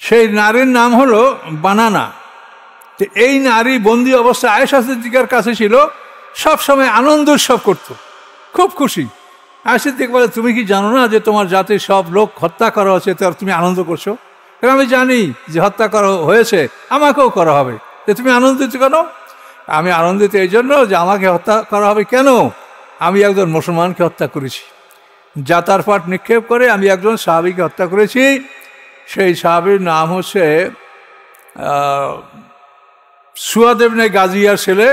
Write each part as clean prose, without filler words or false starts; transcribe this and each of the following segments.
সেই নারীর নাম হলো বানানা। তো এই নারী বন্দি অবস্থায় আয়েশা সিদ্দিকার কাছে ছিল, সব সময় আনন্দ উৎসব করত, খুব খুশি। আয়েশা সিদ্দিক বলে, তুমি কি জানো না যে তোমার জাতির সব লোক হত্যা করা হচ্ছে, তার তুমি আনন্দ করছো? আমি জানি যে হত্যা করা হয়েছে, আমাকেও করা হবে, যে তুমি আনন্দিত কেন? আমি আনন্দিত এই জন্য যে আমাকে হত্যা করা হবে। কেন? আমি একজন মুসলমানকে হত্যা করেছি, জাতার পাট নিক্ষেপ করে আমি একজন সাহাবীকে হত্যা করেছি। সেই সাহাবীর নাম হচ্ছে সুয়াদ ইবনে গাজিয়ার ছেলে,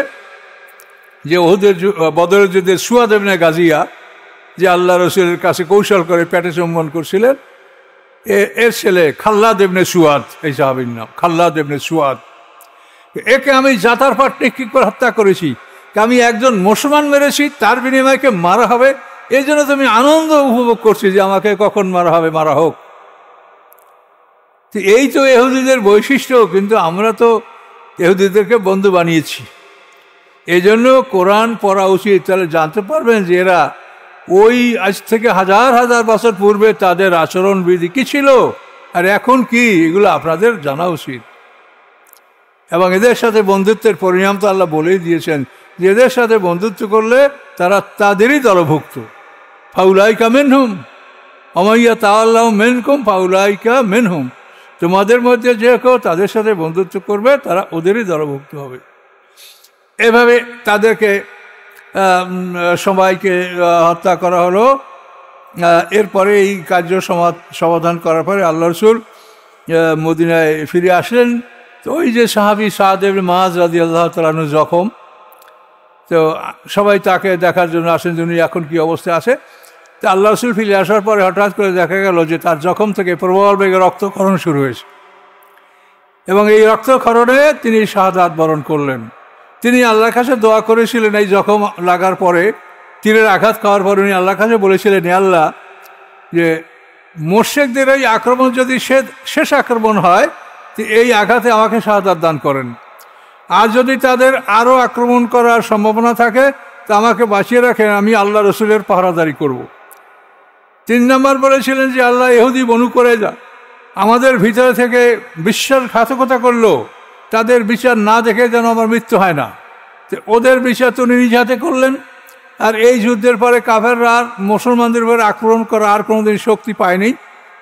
যে ওহুদের বদরের যুদ্ধে সুয়াদ ইবনে গাজিয়া, যে আল্লাহ রসুলের কাছে কৌশল করে পেটে চুম্বন করছিলেন, এর ছেলে খাল্লাদ ইবনে সুয়াদ, এই সাহাবীর নাম খাল্লাদ ইবনে সুয়াদ। একে আমি জাতার পাট নিক্ষেপ করে হত্যা করেছি। আমি একজন মুসলমান মেরেছি, তার বিনিময়কে মারা হবে, এই জন্য তুমি আনন্দ উপভোগ করছি যে আমাকে কখন মারা হবে, মারা হোক। এই তো ইহুদিদের বৈশিষ্ট্য। কিন্তু আমরা তো ইহুদিদেরকে বন্ধু বানিয়েছি। এই জন্য কোরআন পড়া উচিত, তাহলে জানতে পারবেন যে এরা ওই আজ থেকে হাজার হাজার বছর পূর্বে তাদের আচরণবিধি কি ছিল আর এখন কি, এগুলো আপনাদের জানা উচিত। এবং এদের সাথে বন্ধুত্বের পরিণাম তো আল্লাহ বলেই দিয়েছেন যে এদের সাথে বন্ধুত্ব করলে তারা তাদেরই দলভুক্ত। ফাউলাইকা মিনহুম ওমাইয়া তাআল্লাহু মিনকুম ফাউলাইকা মিনহুম, তোমাদের মধ্যে যে কেউ তাদের সাথে বন্ধুত্ব করবে তারা ওদেরই দলভুক্ত হবে। এভাবে তাদেরকে সবাইকে হত্যা করা হলো। এরপরে এই কার্য সমাধান করার পরে আল্লাহ রাসূল মদিনায় ফিরে আসলেন। তো ওই যে সাহাবী সাদ ইবনে মুআয রাদিয়াল্লাহু তাআলা আনহু জখম, তো সবাই তাকে দেখার জন্য আসেন উনি এখন কি অবস্থায় আছে। তো আল্লাহ রাসূল ফিরে আসার পরে হঠাৎ করে দেখা গেল যে তার জখম থেকে প্রবল বেগে রক্তক্ষরণ শুরু হয়েছে, এবং এই রক্তক্ষরণে তিনি শাহাদাত বরণ করলেন। তিনি আল্লাহর কাছে দোয়া করেছিলেন, এই জখম লাগার পরে, তীরের আঘাত খাওয়ার পরে উনি আল্লাহর কাছে বলেছিলেন, হে আল্লাহ, যে মুশরিকদের এই আক্রমণ যদি শেষ আক্রমণ হয়, তো এই আঘাতে আমাকে শাহাদাত দান করেন। আর যদি তাদের আরও আক্রমণ করার সম্ভাবনা থাকে তা আমাকে বাঁচিয়ে রাখেন, আমি আল্লাহ রসুলের পাহারাদারি করব। 3 নম্বর বলেছিলেন যে আল্লাহ, ইহুদি বনু কুরাইজা আমাদের ভিতরে থেকে বিশ্বাসঘাতকতা করলো, তাদের বিচার না দেখে যেন আমার মৃত্যু হয় না। তো ওদের বিচার তো উনি নিজ হাতে করলেন। আর এই যুদ্ধের পরে কাফেররা আর মুসলমানদের উপরে আক্রমণ করা আর কোনোদিন শক্তি পায়নি।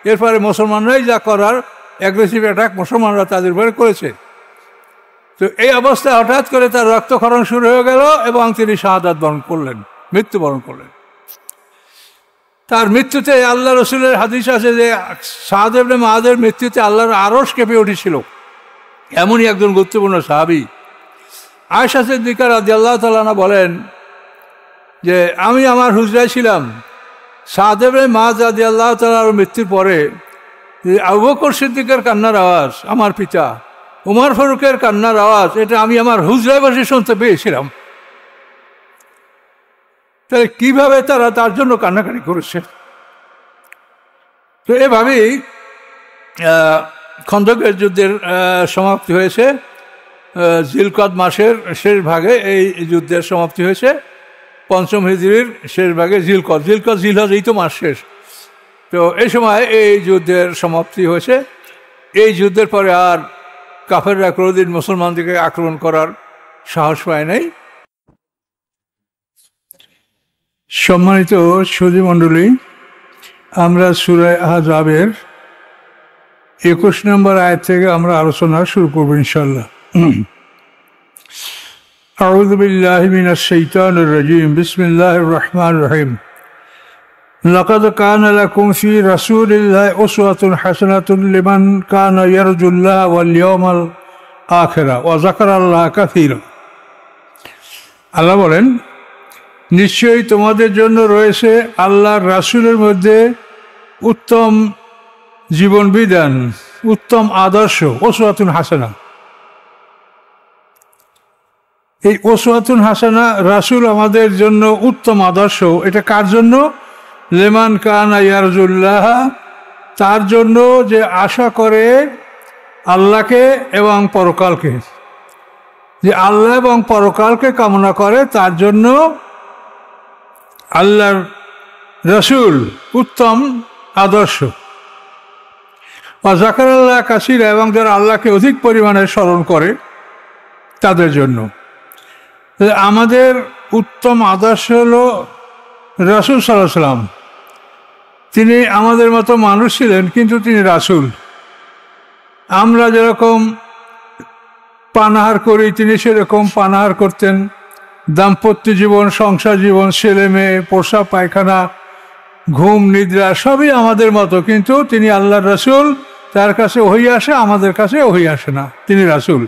এরপরে মুসলমানরাই যা করার অ্যাগ্রেসিভ অ্যাটাক মুসলমানরা তাদের উপরে করেছে। তো এই অবস্থায় হঠাৎ করে তার রক্তক্ষরণ শুরু হয়ে গেল এবং তিনি শাহাদাত বরণ করলেন, মৃত্যুবরণ করলেন। তার মৃত্যুতে আল্লাহ রসুলের হাদিস আছে যে সাদ ইবনে মুআযের মৃত্যুতে আল্লাহর আরশ কেঁপে উঠেছিল, এমনই একজন গুরুত্বপূর্ণ সাহাবী। আয়েশা সিদ্দিকা রাদিয়াল্লাহু তাআলা আনহা বলেন যে আমি আমার হুজরায় ছিলাম, সাদ ইবনে মুআয রাদিয়াল্লাহু তাআলার মৃত্যুর পরে আবু বকর সিদ্দিকের কান্নার আওয়াজ, আমার পিতা উমর ফারুকের কান্নার আওয়াজ, এটা আমি আমার হুজরায় বসে শুনতে পেয়েছিলাম। তাহলে কিভাবে তারা তার জন্য কান্নাকাটি করেছে। তো এভাবেই খন্দকের যুদ্ধের সমাপ্তি হয়েছে। জিলকদ মাসের শেষ ভাগে এই যুদ্ধের সমাপ্তি হয়েছে, 5ম হিজরির শেষ ভাগে। জিলকদ জিলহজ, এই তো মাস শেষ। তো এই সময় এই যুদ্ধের সমাপ্তি হয়েছে। এই যুদ্ধের পরে আর কাফেররা কোনোদিন মুসলমানদেরকে আক্রমণ করার সাহস পায় নাই। সম্মানিত সুধী মণ্ডলী, আমরা সূরা আহজাবের 21 নম্বর আয়াত থেকে আমরা আলোচনা শুরু করব ইনশাআল্লাহ। আউযু বিল্লাহি মিনাশ শাইতানির রাজীম, বিসমিল্লাহির রহমানির রহিম। লাকাদ কানা লাকুম ফি রাসূলিল্লাহি উসওয়াতুন হাসানাতুন লিমান কানা ইয়ারজুল্লাহ ওয়াল ইয়াউমাল আখিরা ওয়া যাকারাল্লাহা কাসীরা। আল্লাহ বলেন, নিশ্চয়ই তোমাদের জন্য রয়েছে আল্লাহর রাসূলের মধ্যে উত্তম জীবন বিধান, উত্তম আদর্শ, উসওয়াতুন হাসানা। এই উসওয়াতুন হাসানা, রাসূল আমাদের জন্য উত্তম আদর্শ, এটা কার জন্য? লিমান কানা ইয়ারজুল্লাহ, তার জন্য যে আশা করে আল্লাহকে এবং পরকালকে, যে আল্লাহ এবং পরকালকে কামনা করে, তার জন্য আল্লাহর রাসূল উত্তম আদর্শ। ওয়াজাকারাল্লাহ কাসীরা, এবং যারা আল্লাহকে অধিক পরিমাণে স্মরণ করে তাদের জন্য। আমাদের উত্তম আদর্শ হলো রাসূল সাল্লাল্লাহু আলাইহি ওয়াসাল্লাম। তিনি আমাদের মতো মানুষ ছিলেন, কিন্তু তিনি রাসূল। আমরা যেরকম পানাহার করি তিনি সেরকম পানাহার করতেন। দাম্পত্য জীবন, সংসার জীবন, ছেলে মেয়ে, পোশাক পায়খানা, ঘুম নিদ্রা সবই আমাদের মতো, কিন্তু তিনি আল্লাহর রাসূল। তার কাছে ওহী আসে, আমাদের কাছে ওহী আসে না, তিনি রাসূল।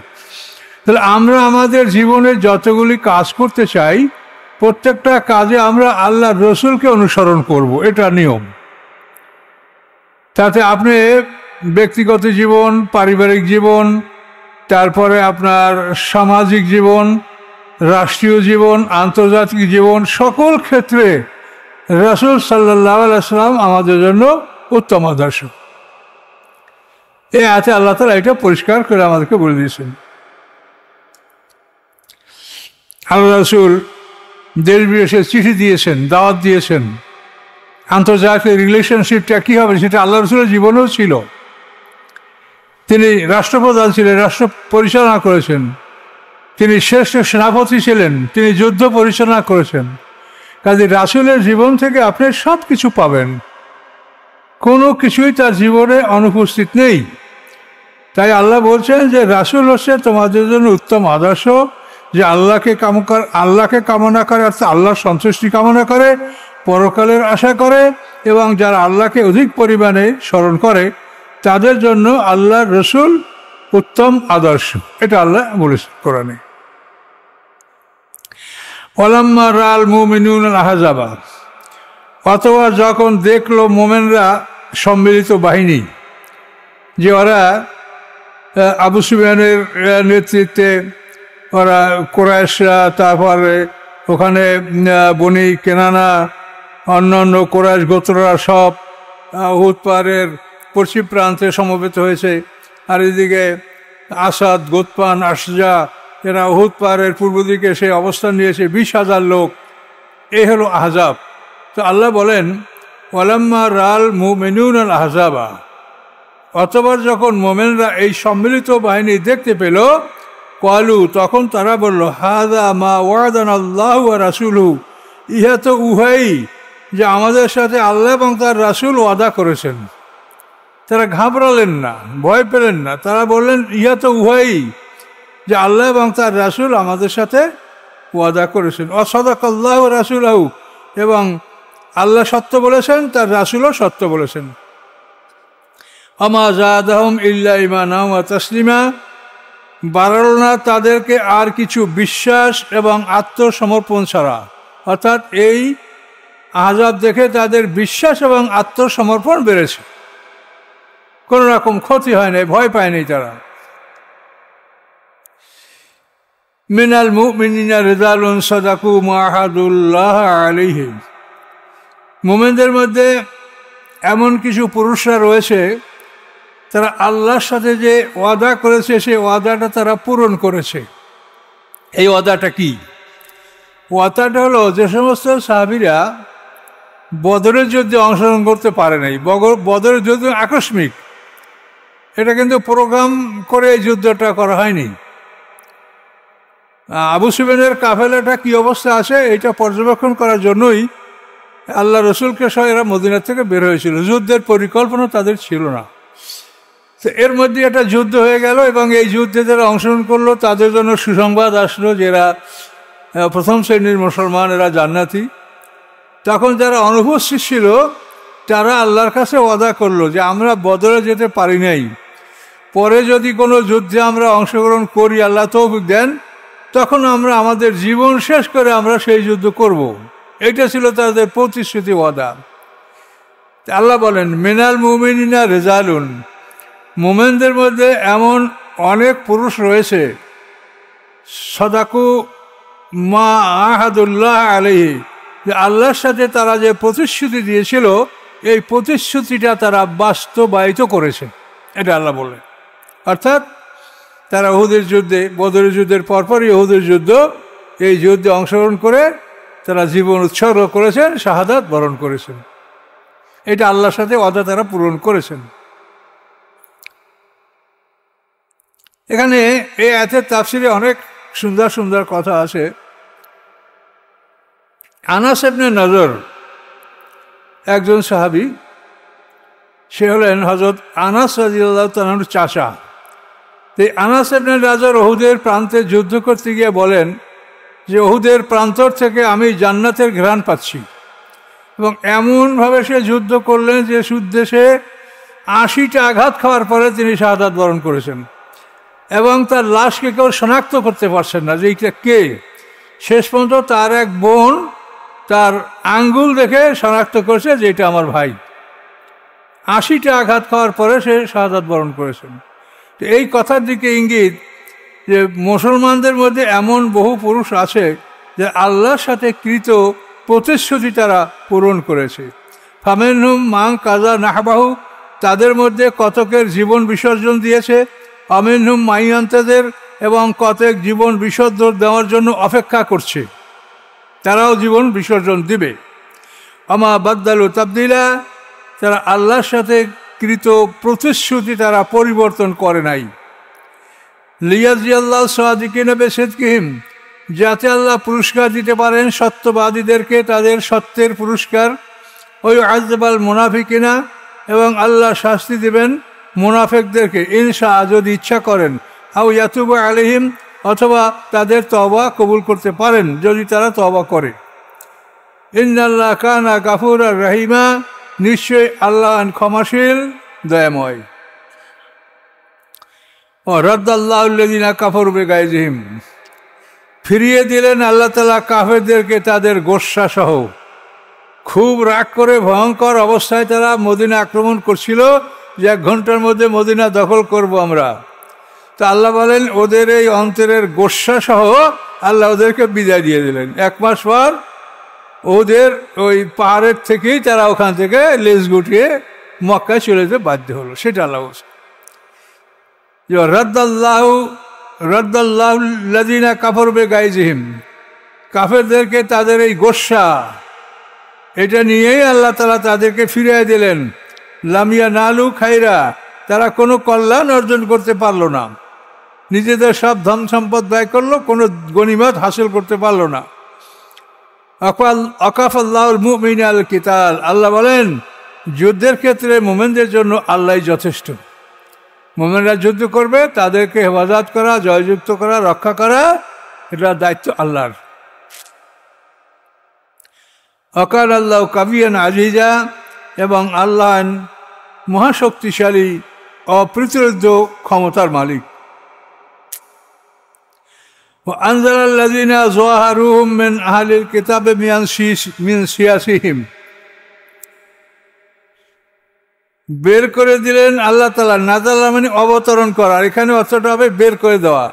তাহলে আমরা আমাদের জীবনে যতগুলি কাজ করতে চাই প্রত্যেকটা কাজে আমরা আল্লাহর রাসূলকে অনুসরণ করব, এটা নিয়ম। তাতে আপনি ব্যক্তিগত জীবন, পারিবারিক জীবন, তারপরে আপনার সামাজিক জীবন, রাষ্ট্রীয় জীবন, আন্তর্জাতিক জীবন, সকল ক্ষেত্রে রাসূল সাল্লাল্লাহু আলাইহি ওয়াসাল্লাম আমাদের জন্য উত্তম আদর্শ। এই আয়াতে আল্লাহ তাআলা এটা পরিষ্কার করে আমাদেরকে বলে দিয়েছেন। আল্লাহ রাসূল দেশ বিদেশে চিঠি দিয়েছেন, দাওয়াত দিয়েছেন। আন্তর্জাতিক রিলেশনশিপটা কী হবে সেটা আল্লাহ রাসূলের জীবনেও ছিল। তিনি রাষ্ট্রপ্রধান ছিলেন, রাষ্ট্র পরিচালনা করেছেন। তিনি শ্রেষ্ঠ সেনাপতি ছিলেন, তিনি যুদ্ধ পরিচালনা করেছেন। কাজে রাসূলের জীবন থেকে আপনি সব কিছু পাবেন, কোনো কিছুই তার জীবনে অনুপস্থিত নেই। তাই আল্লাহ বলছেন যে রাসূল হচ্ছে তোমাদের জন্য উত্তম আদর্শ, যে আল্লাহকে কামনা করে, অর্থাৎ আল্লাহর সন্তুষ্টি কামনা করে, পরকালের আশা করে, এবং যারা আল্লাহকে অধিক পরিমাণে স্মরণ করে তাদের জন্য আল্লাহর রাসূল উত্তম আদর্শ। এটা আল্লাহ বলেছেন কোরআনে। ওয়ালাম্মা রাল মুমিনুন আল আহজাবা, অথবা যখন দেখলো মোমেনরা সম্মিলিত বাহিনী, যে ওরা আবু সুফিয়ানের নেতৃত্বে, ওরা কুরাইশরা, তারপরে ওখানে বনি কেনানা, অন্যান্য কুরাইশ গোত্ররা সব উহুদ পাহাড়ের পশ্চিম প্রান্তে সমবেত হয়েছে। আর এদিকে আসাদ, গোতপান, আশজা এরা উহুদ পাহাড়ের পূর্ব দিকে সে অবস্থান নিয়েছে, 20,000 লোক। এই হলো আহজাব। তো আল্লাহ বলেন ওয়ালাম্মা রাল মুমিনুন আল আহজাবা, অতবার যখন মোমেনরা এই সম্মিলিত বাহিনী দেখতে পেল, ক্বালু, তখন তারা বলল, হাযা মা ওয়াদানা আল্লাহু ওয়া রাসূলুহু, ইহা তো উহাই যে আমাদের সাথে আল্লাহ এবং তার রাসূল ওয়াদা করেছেন। তারা ঘাবড়ালেন না, ভয় পেলেন না, তারা বললেন ইহা তো উহাই যে আল্লাহ এবং তার রাসূল আমাদের সাথে ওয়াদা করেছেন। ওয়াসাদাকাল্লাহু ওয়া রাসূলুহু, এবং আল্লাহ সত্য বলেছেন, তার রাসূলও সত্য বলেছেন। আমা যাদাহুম ইল্লা ঈমানান ওয়া তাসলিমা, বাড়ালো না তাদেরকে আর কিছু বিশ্বাস এবং আত্মসমর্পণ ছাড়া। অর্থাৎ এই আহজাব দেখে তাদের বিশ্বাস এবং আত্মসমর্পণ বেড়েছে, কোনো রকম ক্ষতি হয় নাই, ভয় পায়নি তারা। মিনাল মুমিনিনা রিজালুন সাদাকু মা আহাদুল্লাহ আলাইহি, মুমিনদের মধ্যে এমন কিছু পুরুষরা রয়েছে তারা আল্লাহর সাথে যে ওয়াদা করেছে সেই ওয়াদাটা তারা পূরণ করেছে। এই ওয়াদাটা কি? ওয়াদাটা হলো, যে সমস্ত সাহাবীরা বদরের যুদ্ধে অংশগ্রহণ করতে পারে নাই, বদরের যুদ্ধ আকস্মিক, এটা কিন্তু প্রোগ্রাম করে এই যুদ্ধটা করা হয়নি। আবু সুফিয়ানের কাফেলাটা কি অবস্থা আছে এটা পর্যবেক্ষণ করার জন্যই আল্লাহ রসুলকে সহ এরা মদিনা থেকে বের হয়েছিল। যুদ্ধের পরিকল্পনা তাদের ছিল না। তো এর মধ্যে একটা যুদ্ধ হয়ে গেল, এবং এই যুদ্ধে যারা অংশগ্রহণ করলো তাদের জন্য সুসংবাদ আসলো যে এরা প্রথম শ্রেণীর মুসলমান, এরা জান্নাতি। তখন যারা অনুপস্থিত ছিল তারা আল্লাহর কাছে ওয়াদা করলো যে আমরা বদরে যেতে পারি নাই, পরে যদি কোনো যুদ্ধে আমরা অংশগ্রহণ করি, আল্লাহ তৌফিক দেন, তখন আমরা আমাদের জীবন শেষ করে আমরা সেই যুদ্ধ করব। এটা ছিল তাদের প্রতিশ্রুতি, ওয়াদা। আল্লাহ বলেন মিনাল মুমিনিনা রিজালুন, মুমিনদের মধ্যে এমন অনেক পুরুষ রয়েছে, সাদাকু মা আহাদুল্লাহ আলাইহি, যে আল্লাহর সাথে তারা যে প্রতিশ্রুতি দিয়েছিল এই প্রতিশ্রুতিটা তারা বাস্তবায়িত করেছে, এটা আল্লাহ বললেন। অর্থাৎ তারা উহুদের যুদ্ধে, বদরের যুদ্ধের পরপরই উহুদের যুদ্ধ, এই যুদ্ধে অংশগ্রহণ করে তারা জীবন উৎসর্গ করেছেন, শাহাদাত বরণ করেছেন। এটা আল্লাহর সাথে ওয়াদা তারা পূরণ করেছেন। এখানে এই আয়াতের তাফসিরে অনেক সুন্দর সুন্দর কথা আছে। আনাস ইবনে নজর একজন সাহাবী, সে হলেন হযরত আনাস রাদিয়াল্লাহু তাআলার চাচা। তো আনাস ইবনে নজর উহুদের প্রান্তে যুদ্ধ করতে গিয়ে বলেন যে উহুদের প্রান্তর থেকে আমি জান্নাতের ঘ্রাণ পাচ্ছি, এবং এমনভাবে সে যুদ্ধ করলেন যে উদ্দেশ্যে 80টা আঘাত খাওয়ার পরে তিনি শাহাদাত বরণ করেছেন, এবং তার লাশকে কেউ শনাক্ত করতে পারছেন না যে এইটা কে। শেষ পর্যন্ত তার এক বোন তার আঙ্গুল দেখে শনাক্ত করেছে যে এটা আমার ভাই। 80টা আঘাত খাওয়ার পরে সে শাহাদাত বরণ করেছেন। তো এই কথার দিকে ইঙ্গিত যে মুসলমানদের মধ্যে এমন বহু পুরুষ আছে যে আল্লাহর সাথে কৃত প্রতিশ্রুতি তারা পূরণ করেছে। ফামেনহুম মাং কাজা নাহবাহু, তাদের মধ্যে কতকের জীবন বিসর্জন দিয়েছে। আমিনহুম মাইয়ান্তাদের, এবং কতক জীবন বিসর্জন দেওয়ার জন্য অপেক্ষা করছে, তারাও জীবন বিসর্জন দিবে। আমা বাদ্দালু তাবদিলা, তারা আল্লাহর সাথে কৃত প্রতিশ্রুতি তারা পরিবর্তন করে নাই। লিয়াজিয়াল্লাহ সাদিকিনা বিসিদকিহিম, যাতে আল্লাহ পুরস্কার দিতে পারেন সত্যবাদীদেরকে তাদের সত্যের পুরস্কার। ওই আযবাল মুনাফিকিনা, এবং আল্লাহ শাস্তি দেবেন মুনাফিকদেরকে ইনশা, যদি ইচ্ছা করেন। আও ইয়াতুবু আলাইহিম, অথবা তাদের তওবা কবুল করতে পারেন যদি তারা তওবা করে। ইন্নাল্লাহ কানা গাফুরার রহিমা, নিশ্চয় আল্লাহ ক্ষমাশীল দয়াময়। ও রাদ্দাল্লাহু আল্লাযিনা কাফারু বিগায়জিহিম, ফিরিয়ে দিলেন আল্লাহ তাআলা কাফেরদেরকে তাদের গোস্বা সহ। খুব রাগ করে ভয়ঙ্কর অবস্থায় তারা মদিনা আক্রমণ করছিল যে 1 ঘন্টার মধ্যে মদিনা দখল করব আমরা। তা আল্লাহ বলেন ওদের এই অন্তরের গোস্বা সহ আল্লাহ ওদেরকে বিদায় দিয়ে দিলেন। 1 মাস পর ওদের ওই পাহাড়ের থেকেই তারা ওখান থেকে লেজ গুটিয়ে মক্কায় চলে যেতে বাধ্য হলো। সেটা আল্লাহ বলছে যে রাদ্দাল্লাহুল্লাযিনা কাফারু বিগায়জিহিম, কাফেরদেরকে তাদের এই গোস্বা, এটা নিয়েই আল্লাহ তাআলা তাদেরকে ফিরিয়ে দিলেন। লামিয়া নালু খাইরা, তারা কোনো কল্যাণ অর্জন করতে পারলো না, নিজেদের সব ধন সম্পদ ব্যয় করলো, কোনো গনিমত হাসিল করতে পারলো না। আকাফাল্লাহুল মুমিনিনা আল কিতাল, আল্লাহ বলেন যুদ্ধের ক্ষেত্রে মুমিনদের জন্য আল্লাহই যথেষ্ট। মুমিনরা যুদ্ধ করবে, তাদেরকে হেফাজত করা, জয়যুক্ত করা, রক্ষা করা, এটা দায়িত্ব আল্লাহর। অকাল আল্লাহ কাবিয়ান আজিজা, এবং আল্লাহ মহাশক্তিশালী, অপ্রতিরোধ্য ক্ষমতার মালিক। আনজালাল্লাযিনা যাহারুহুম মিন আহলিল কিতাবি মিন সিয়াসিহিম, বের করে দিলেন আল্লাহ তাআলা। নাযালা মানে অবতরণ করা, এখানে অর্থটা হবে বের করে দেওয়া।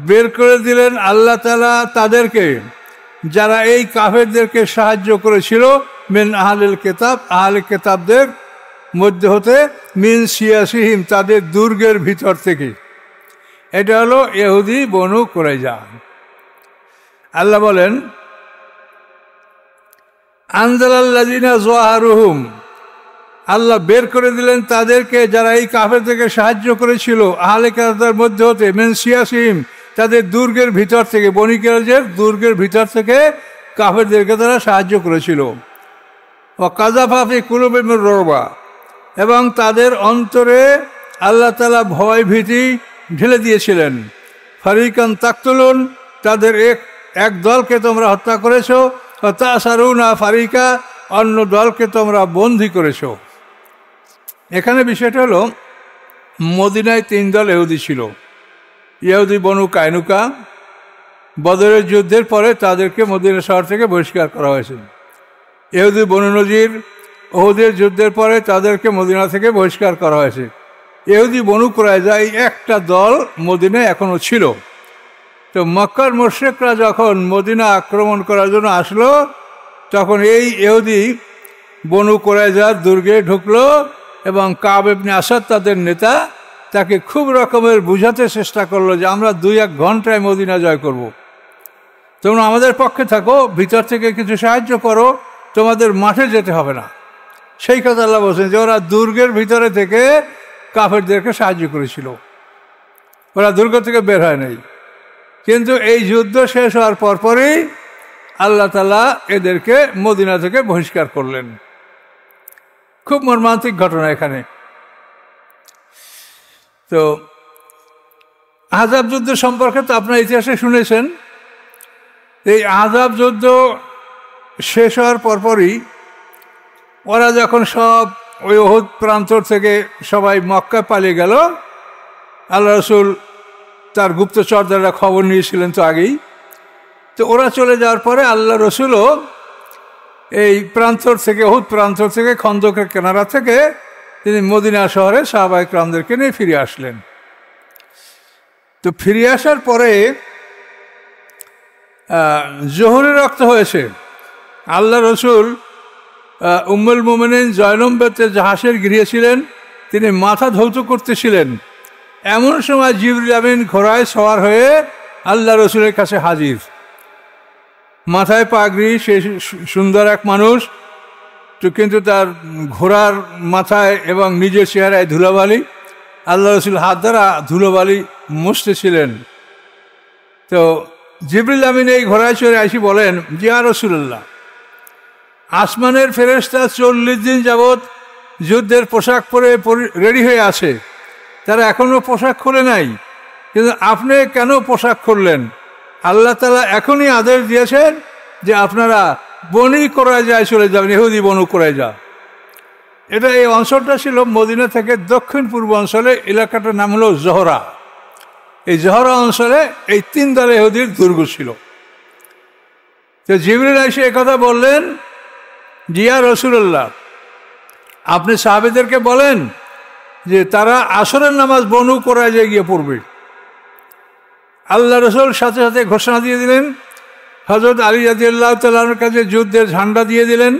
বের করে দিলেন আল্লাহ তাআলা তাদেরকে, যারা এই কাফেরদেরকে সাহায্য করেছিল, মিন আহলিল কিতাব, আহলে কিতাবদের মধ্যে হতে, মিন সিয়াসিহিম, তাদের দুর্গের ভিতর থেকে। এটা হলো ইহুদি বনু কুরাইজা। আল্লাহ বলেন আনজালাল্লাযিনা যাহারুহুম, আল্লাহ বের করে দিলেন তাদেরকে যারা এই কাফেরদেরকে সাহায্য করেছিল, আহলে কিতাবদের মধ্যে হতে, মিন সিয়াসিহিম, তাদের দুর্গের ভিতর থেকে, বনী কুরাইজার দুর্গের ভিতর থেকে কাফেরদেরকে তারা সাহায্য করেছিল। ও কাযাফা ফি কুলুবিহিম রুবা, এবং তাদের অন্তরে আল্লাহ তাআলা ভয় ভীতি ঢেলে দিয়েছিলেন। ফারিকান তাকতুলুন, তাদের এক দলকে তোমরা হত্যা করেছো। ও তাসারুনা ফারিকা, অন্য দলকে তোমরা বন্দী করেছো। এখানে বিষয়টা হলো মদিনায় 3 দল ইহুদি ছিল। ইহুদি বনু কায়নুকা, বদরের যুদ্ধের পরে তাদেরকে মদিনা শহর থেকে বহিষ্কার করা হয়েছে। ইহুদি বনু নজির, উহুদের যুদ্ধের পরে তাদেরকে মদিনা থেকে বহিষ্কার করা হয়েছে। ইহুদি বনু কুরাইজা, এই একটা দল মদিনায় এখনো ছিল। তো মক্কার মুশরিকরা যখন মদিনা আক্রমণ করার জন্য আসলো, তখন এই ইহুদি বনু কুরাইজার দুর্গে ঢুকলো, এবং কাব ইবনে আসাদ তাদের নেতা তাকে খুব রকমের বুঝাতে চেষ্টা করলো যে আমরা 2-1 ঘন্টায় মদিনা জয় করব। তোমরা আমাদের পক্ষে থাকো, ভিতর থেকে কিছু সাহায্য করো, তোমাদের মাঠে যেতে হবে না। সেই কথা আল্লাহ বলছেন যে ওরা দুর্গের ভিতরে থেকে কাফেরদেরকে সাহায্য করেছিল। ওরা দুর্গ থেকে বের হয় নাই। কিন্তু এই যুদ্ধ শেষ হওয়ার পরপরই আল্লাহ তাআলা এদেরকে মদিনা থেকে বহিষ্কার করলেন। খুব মর্মান্তিক ঘটনা এখানে। তো আহজাব যুদ্ধ সম্পর্কে তো আপনার ইতিহাসে শুনেছেন। এই আহজাব যুদ্ধ শেষ হওয়ার পরপরই ওরা যখন সব ওই উহুদ প্রান্তর থেকে সবাই মক্কায় পালিয়ে গেল, আল্লাহ রসুল তার গুপ্তচর দ্বারা খবর নিয়েছিলেন তো আগেই। তো ওরা চলে যাওয়ার পরে আল্লাহ রসুলও এই প্রান্তর থেকে, উহুদ প্রান্তর থেকে, খন্দকের কিনারা থেকে তিনি মদিনা শহরে সাহাবায়ে কেরামদেরকে নিয়ে ফিরে আসলেন। তো ফিরে আসার পরে জোহরের রক্ত হয়েছে। আল্লাহ রসুল উম্মুল মুমিনিন জয়নব বেতে জাহাজের গৃহে তিনি মাথা ধৌত করতেছিলেন। এমন সময় জিবরিল আমিন ঘোড়ায় সওয়ার হয়ে আল্লাহ রসুলের কাছে হাজির। মাথায় পাগড়ি, সে সুন্দর এক মানুষ, তো কিন্তু তার ঘোড়ার মাথায় এবং নিজের চেহারায় ধুলোবালি। আল্লাহ রসুল হাত দ্বারা ধুলোবালি মুছতেছিলেন। তো জিবরিল আমিন এই ঘোড়ায় চড়ে আসি বলেন, ইয়া রাসূলুল্লাহ, আসমানের ফেরেশতা 40 দিন যাবৎ যুদ্ধের পোশাক পরে রেডি হয়ে আছে, তারা এখনো পোশাক খোলে নাই, কিন্তু আপনি কেন পোশাক খুললেন? আল্লাহ তাআলা এখনই আদেশ দিয়েছেন যে আপনারা বনি কুরাইজায় চলে যাবেন, ইহুদি বনু কুরাইজা। এটা এই অঞ্চলটা ছিল মদিনা থেকে দক্ষিণ পূর্ব অঞ্চলে, এলাকাটার নাম হলো জহরা। এই জহরা অঞ্চলে এই 3 দল ইহুদির দুর্গ ছিল। তো জিবরিল এসে একথা বললেন, ইয়া রাসূলুল্লাহ, আপনি সাহাবীদেরকে বলেন যে তারা আসরের নামাজ বনু কুরাইজায় গিয়ে পড়বে। আল্লাহ রসুল সাথে সাথে ঘোষণা দিয়ে দিলেন। হযরত আলী রাদিয়াল্লাহু তাআলার কাছে যুদ্ধের ঝান্ডা দিয়ে দিলেন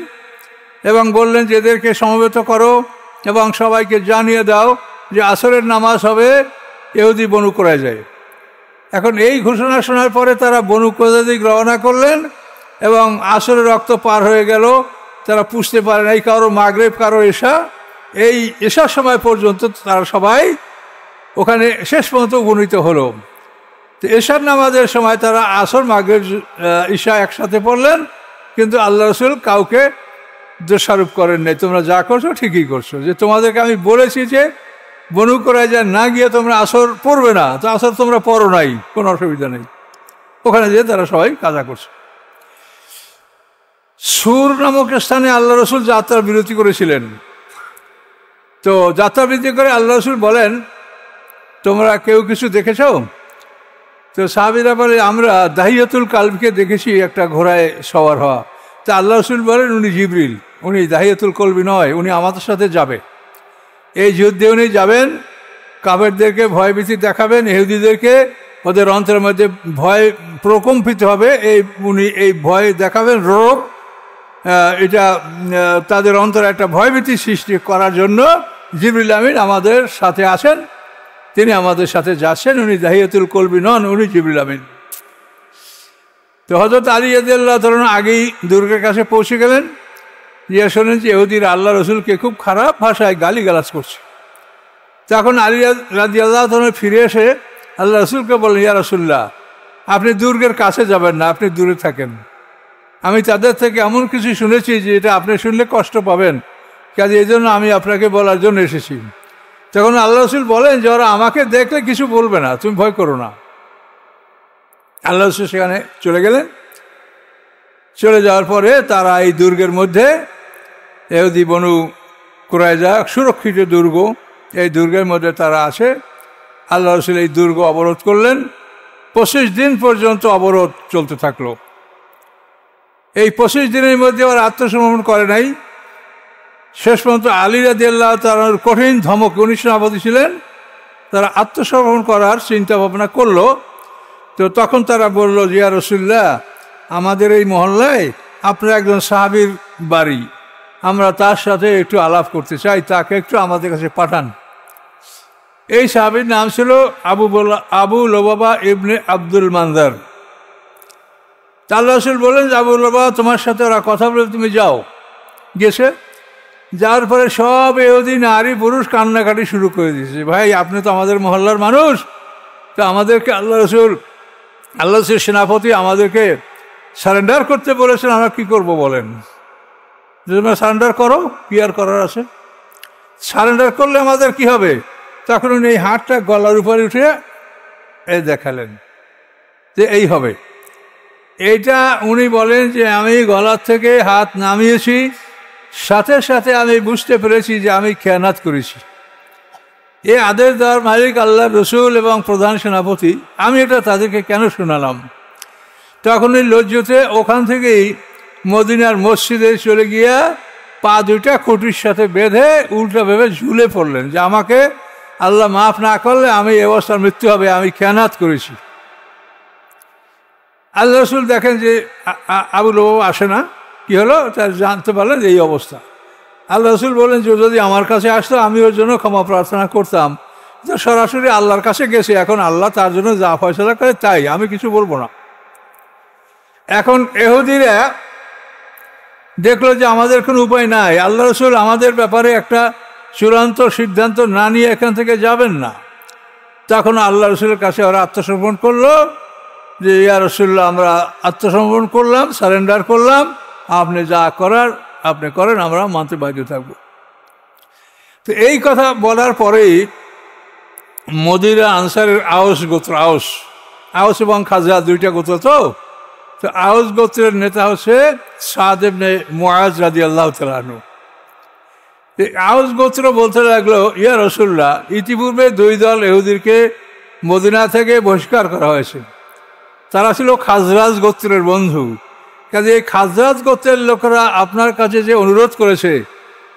এবং বললেন যে এদেরকে সমবেত করো এবং সবাইকে জানিয়ে দাও যে আসরের নামাজ হবে ইহুদি বনু কুরাইজায়। এখন এই ঘোষণা শোনার পরে তারা বনু কুরাইজা দিকে রওনা করলেন এবং আসরের রক্ত পার হয়ে গেল। তারা পুষতে পারে নাই, কারো মাগরিব, কারো এশা। এই এশার সময় পর্যন্ত তারা সবাই ওখানে শেষ পর্যন্ত উপনীত হলো। তো এশার নামাজের সময় তারা আসর, মাগরিব, ঈশা একসাথে পড়লেন, কিন্তু আল্লাহ রসুল কাউকে দোষারোপ করেন নাই, তোমরা যা করছো ঠিকই করছো। যে তোমাদেরকে আমি বলেছি যে বনু কুরাইজা না গিয়ে তোমরা আসর পড়বে না, তো আসর তোমরা পড়ো নাই, কোনো অসুবিধা নেই। ওখানে যেয়ে তারা সবাই কাজা করছে। সুর নামক স্থানে আল্লাহ রসুল যাত্রার বিরতি করেছিলেন। তো যাত্রা বিরতি করে আল্লাহ রসুল বলেন, তোমরা কেউ কিছু দেখেছ? তো সাহাবীরা বলে, আমরা দাহিয়াতুল কালবিকে দেখেছি, একটা ঘোড়ায় সওয়ার হওয়া। তা আল্লাহ রসুল বলেন, উনি জিবরিল, উনি দাহিয়াতুল কলবি নয়, উনি আমাদের সাথে যাবে। এই যুদ্ধে উনি যাবেন, কাফেরদেরকে ভয়ভীতি দেখাবেন, ইহুদিদেরকে ওদের অন্তরের মধ্যে ভয় প্রকম্পিত হবে, উনি এই ভয় দেখাবেন, রোগ, এটা তাদের অন্তরে একটা ভয়ভীতি সৃষ্টি করার জন্য জিবরিল আমিন আমাদের সাথে আছেন, তিনি আমাদের সাথে যাচ্ছেন। উনি দাহিয়াতুল কলবি নন, উনি জিবরিল আমিন। তো হযরত আলী রাদিয়াল্লাহু তাআলা আগেই দুর্গের কাছে পৌঁছে গেলেন, গিয়ে শোনেন যে ইহুদিরা আল্লাহ রসুলকে খুব খারাপ ভাষায় গালিগালাজ করছে। তখন আলী রাদিয়াল্লাহু তাআলা ফিরে এসে আল্লাহ রসুলকে বললেন, ইয়া রাসূলুল্লাহ, আপনি দুর্গের কাছে যাবেন না, আপনি দূরে থাকেন। আমি তাদের থেকে এমন কিছু শুনেছি যে এটা আপনি শুনলে কষ্ট পাবেন, কাজে এই জন্য আমি আপনাকে বলার জন্য এসেছি। তখন আল্লাহ রসুল বলেন যে ওরা আমাকে দেখলে কিছু বলবে না, তুমি ভয় করো না। আল্লাহ রসুল সেখানে চলে গেলেন। চলে যাওয়ার পরে তারা এই দুর্গের মধ্যে, ইহুদি বনু কুরাইজা সুরক্ষিত দুর্গ, এই দুর্গের মধ্যে তারা আছে। আল্লাহ রসুল এই দুর্গ অবরোধ করলেন। 25 দিন পর্যন্ত অবরোধ চলতে থাকলো। এই 25 দিনের মধ্যে ওরা আত্মসমর্পণ করে নাই। শেষ পর্যন্ত আলী রাদিয়াল্লাহু তাআলার কঠিন ধমক, উনি সেনাপতি ছিলেন, তারা আত্মসমর্পণ করার চিন্তা ভাবনা করলো। তো তখন তারা বলল, ইয়া রাসূলুল্লাহ, আমাদের এই মহল্লায় আপনার একজন সাহাবীর বাড়ি, আমরা তার সাথে একটু আলাপ করতে চাই, তাকে একটু আমাদের কাছে পাঠান। এই সাহাবীর নাম ছিল আবু লুবাবা ইবনে আব্দুল মানজার। আল্লাহ রাসূল বলেন যে আবু লুবাবা, তোমার সাথে ওরা কথা বলে, তুমি যাও। গেছে, যাওয়ার পরে সব ইহুদি নারী পুরুষ কান্নাকাটি শুরু করে দিয়েছে, ভাই আপনি তো আমাদের মহল্লার মানুষ, তো আমাদেরকে আল্লাহ রসুল সেনাপতি আমাদেরকে সারেন্ডার করতে বলেছেন, আমরা কি করব বলেন? তোমরা সারেন্ডার করো, কি আর করার আছে? সারেন্ডার করলে আমাদের কি হবে? তখন উনি এই হাতটা গলার উপরে উঠে এই দেখালেন যে এই হবে। এইটা উনি বলেন যে আমি গলার থেকে হাত নামিয়েছি, সাথে সাথে আমি বুঝতে পেরেছি যে আমি খেয়ানাত করেছি। এই আদেশ দেওয়ার মালিক আল্লাহ রসুল এবং প্রধান সেনাপতি, আমি এটা তাদেরকে কেন শোনালাম? তখন ওই লজ্জতে ওখান থেকেই মদিনার মসজিদে চলে গিয়া পা দুইটা খুঁটির সাথে বেঁধে উল্টা ভেবে ঝুলে পড়লেন যে আমাকে আল্লাহ মাফ না করলে আমি এই অবস্থার মৃত্যু হবে, আমি খেয়ানাত করেছি। আল্লাহ রসুল দেখেন যে আবু লুবাবা আসে না, কি হলো তার জানতে পারলেন এই অবস্থা। আল্লাহ রসুল বলেন যে যদি আমার কাছে আসতো আমি ওর জন্য ক্ষমা প্রার্থনা করতাম। তো সরাসরি আল্লাহর কাছে গেছে, এখন আল্লাহ তার জন্য যা ফয়সালা করে তাই, আমি কিছু বলবো না। এখন ইহুদিরা দেখলো যে আমাদের কোনো উপায় নাই, আল্লাহ রসুল আমাদের ব্যাপারে একটা চূড়ান্ত সিদ্ধান্ত না নিয়ে এখান থেকে যাবেন না। তখন আল্লাহ রসুলের কাছে ওরা আত্মসমর্পণ করলো যে ইয়া রাসূলুল্লাহ, আমরা আত্মসমর্পণ করলাম, সারেন্ডার করলাম, আপনি যা করার আপনি করেন, আমরা মানতে বাধ্য থাকব। তো এই কথা বলার পরেই মদিনা আনসারের আউস গোত্র, আউস এবং খাজরাজ দুইটা গোত্র, তো আউস গোত্রের নেতা হচ্ছে সাদ ইবনে মুআজ রাদিয়াল্লাহু তাআলা আনহু। আউস গোত্র বলতে লাগলো, ইয়া রাসূলুল্লাহ, ইতিপূর্বে দুই দল ইহুদিকে মদিনা থেকে বহিষ্কার করা হয়েছে। তারা ছিল খাজরাজ গোত্রের বন্ধু। কাজে এই খাজরাজ গোত্রের লোকেরা আপনার কাছে যে অনুরোধ করেছে,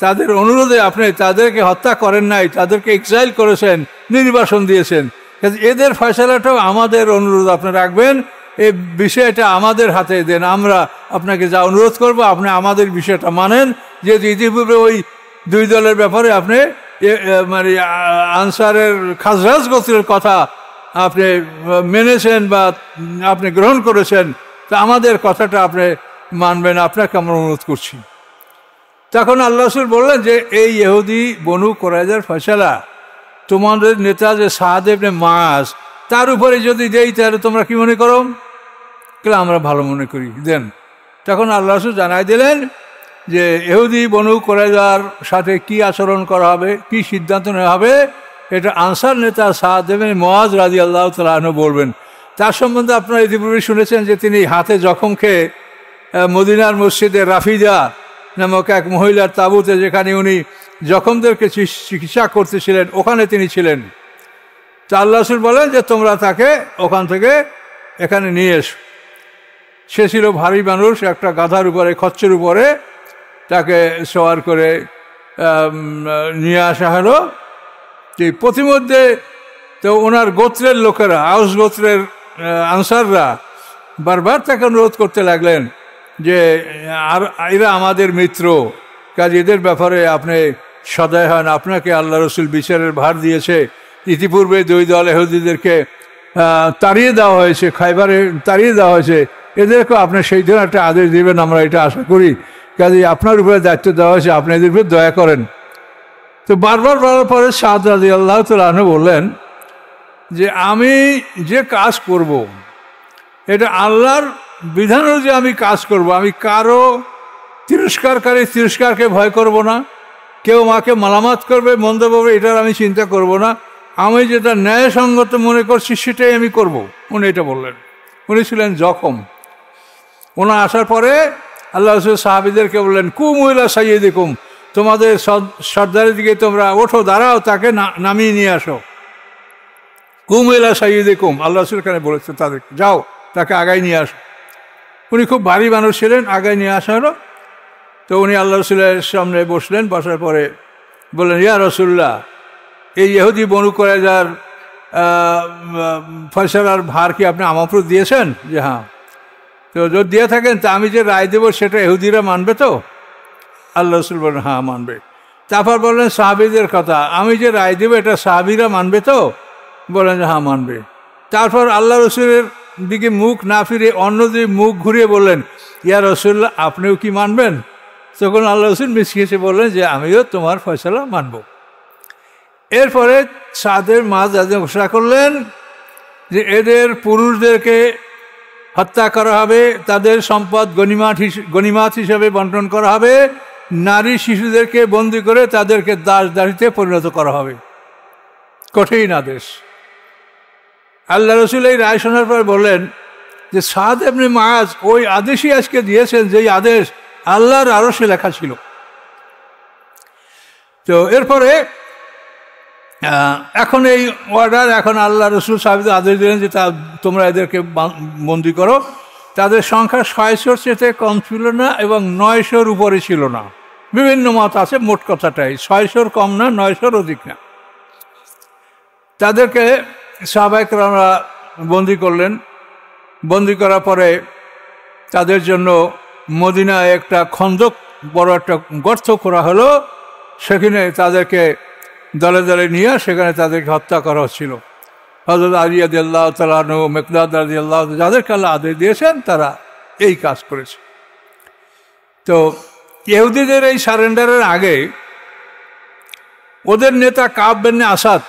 তাদের অনুরোধে আপনি তাদেরকে হত্যা করেন নাই, তাদেরকে এক্সাইল করেছেন, নির্বাসন দিয়েছেন। কাজে এদের ফয়সালাটাও আমাদের অনুরোধ আপনি রাখবেন, এই বিষয়টা আমাদের হাতে দেন, আমরা আপনাকে যা অনুরোধ করব আপনি আমাদের বিষয়টা মানেন। যেহেতু ইতিপূর্বে ওই দুই দলের ব্যাপারে আপনি মানে আনসারের খাজরাজ গোত্রের কথা আপনি মেনেছেন বা আপনি গ্রহণ করেছেন, তা আমাদের কথাটা আপনি মানবেন, আপনাকে আমরা অনুরোধ করছি। তখন আল্লাহ রাসূল বললেন যে এই ইহুদি বনু কুরাইজার ফয়সালা তোমাদের নেতা যে সাদ ইবনে মুআজ, তার উপরে যদি দেই তাহলে তোমরা কি মনে করো? আমরা ভালো মনে করি, দেন। তখন আল্লাহ রাসূল জানাই দিলেন যে ইহুদি বনু কুরাইজার সাথে কি আচরণ করা হবে, কি সিদ্ধান্ত নেওয়া হবে, এটা আনসার নেতা সাদ ইবনে মুআজ রাদিয়াল্লাহু তাআলা আনহু বলবেন। তার সম্বন্ধে আপনারা ইতিপূর্বে শুনেছেন যে তিনি হাতে জখম খেয়ে মদিনার মসজিদে রাফিদা নামক এক মহিলার তাঁবুতে, যেখানে উনি জখমদেরকে চিকিৎসা করতেছিলেন, ওখানে তিনি ছিলেন। তা আল্লাহ রাসূল বলেন যে তোমরা তাকে ওখান থেকে এখানে নিয়ে এসো। সে ছিল ভারী মানুষ, একটা গাধার উপরে, খচ্চের উপরে তাকে সওয়ার করে নিয়ে আসা হলো। প্রতিমধ্যে তো ওনার গোত্রের লোকেরা, আউস গোত্রের আনসাররা বারবার তাকে অনুরোধ করতে লাগলেন যে আর এরা আমাদের মিত্র, কাজে এদের ব্যাপারে আপনি সদয় হন, আপনাকে আল্লাহ রসুল বিচারের ভার দিয়েছে। ইতিপূর্বে দুই দল ইহুদিদেরকে তাড়িয়ে দেওয়া হয়েছে, খাইবারে তাড়িয়ে দেওয়া হয়েছে, এদেরকেও আপনি সেই ধরনের একটা আদেশ দেবেন, আমরা এটা আশা করি। কাজে আপনার উপরে দায়িত্ব দেওয়া হয়েছে, আপনি এদের উপরে দয়া করেন। তো বারবার বলার পরে সাদ রাদিয়াল্লাহু তাআলা আনহু বললেন যে আমি যে কাজ করব এটা আল্লাহর বিধান অনুযায়ী আমি কাজ করব, আমি কারো তিরস্কারকে ভয় করব না, কেউ মাকে মালামাত করবে, মন্দ বলবে, এটার আমি চিন্তা করব না, আমি যেটা ন্যায়সঙ্গত মনে করছি সেটাই আমি করব। উনি এটা বললেন। উনি ছিলেন জখম। ওনার আসার পরে আল্লাহ রাসূল সাহাবীদেরকে বললেন, কুমু ইলা সাইয়্যিদিকুম, তোমাদের সর্দারের দিকে তোমরা ওঠো, দাঁড়াও, তাকে নামিয়ে নিয়ে আসো। কুমু ইলা সাইয়্যিদিকুম, আল্লাহ রাসূল এখানে বলেছে তাদেরকে, যাও তাকে আগায় নিয়ে আসো। উনি খুব ভারী মানুষ ছিলেন, আগায় নিয়ে আসা হলো। তো উনি আল্লাহ রাসূলের সামনে বসলেন, বসার পরে বললেন, ইয়া রাসূলুল্লাহ, এই ইহুদি বনু কুরাইজার ফয়সালার ভার কি আপনি আমার উপর দিয়েছেন? যে হ্যাঁ। তো যদি দিয়ে থাকেন তা আমি যে রায় দেবো সেটা ইহুদিরা মানবে তো? আল্লাহ রাসূল বললেন, হ্যাঁ মানবে। তারপর বললেন সাহাবীদের কথা, আমি যে রায় দেবো এটা সাহাবীরা মানবে তো? বললেন যে হ্যাঁ মানবে। তারপর আল্লাহ রাসূলের দিকে মুখ না ফিরে অন্যদিকে মুখ ঘুরিয়ে বললেন, ইয়া রাসূলুল্লাহ, আপনিও কি মানবেন? তখন আল্লাহ রাসূল মিশিয়েছে বললেন যে আমিও তোমার ফয়সালা মানব। এরপরে সাদের মাঝ ঘোষণা করলেন যে এদের পুরুষদেরকে হত্যা করা হবে, তাদের সম্পদ গনিমাত হিসেবে বন্টন করা হবে, নারী শিশুদেরকে বন্দী করে তাদেরকে দাসদাসীতে পরিণত করা হবে। কঠিন আদেশ। আল্লাহ রসুল এই রায় শোনার পর বললেন যে সাদ ইবনে মুআজ ওই আদেশই আজকে দিয়েছেন যেই আদেশ আল্লাহর আরশে লেখা ছিল। তো এরপরে এখন এই অর্ডার, এখন আল্লাহ রসুল সাহেব আদেশ দিলেন যে তোমরা এদেরকে বন্দী করো। তাদের সংখ্যা 600-র চেয়ে কম ছিল না এবং 900-র উপরে ছিল না। বিভিন্ন মত আছে, মোট কথাটাই 600-র কম না, 900-র অধিক না। তাদেরকে সাহাবায়ে কেরামরা বন্দী করলেন। বন্দী করার পরে তাদের জন্য মদিনায় একটা খন্দক, বড় একটা গর্ত করা হলো। সেখানে তাদেরকে দলে দলে নিয়ে সেখানে তাদেরকে হত্যা করা হচ্ছিল। হযরত আলী রাদিয়াল্লাহু তাআলা আনহু, মিকদাদ রাদিয়াল্লাহু, যাদেরকে আল্লাহ আদেশ দিয়েছেন তারা এই কাজ করেছে। তো ইহুদিদের এই সারেন্ডারের আগে ওদের নেতা কাব বিন আসাদ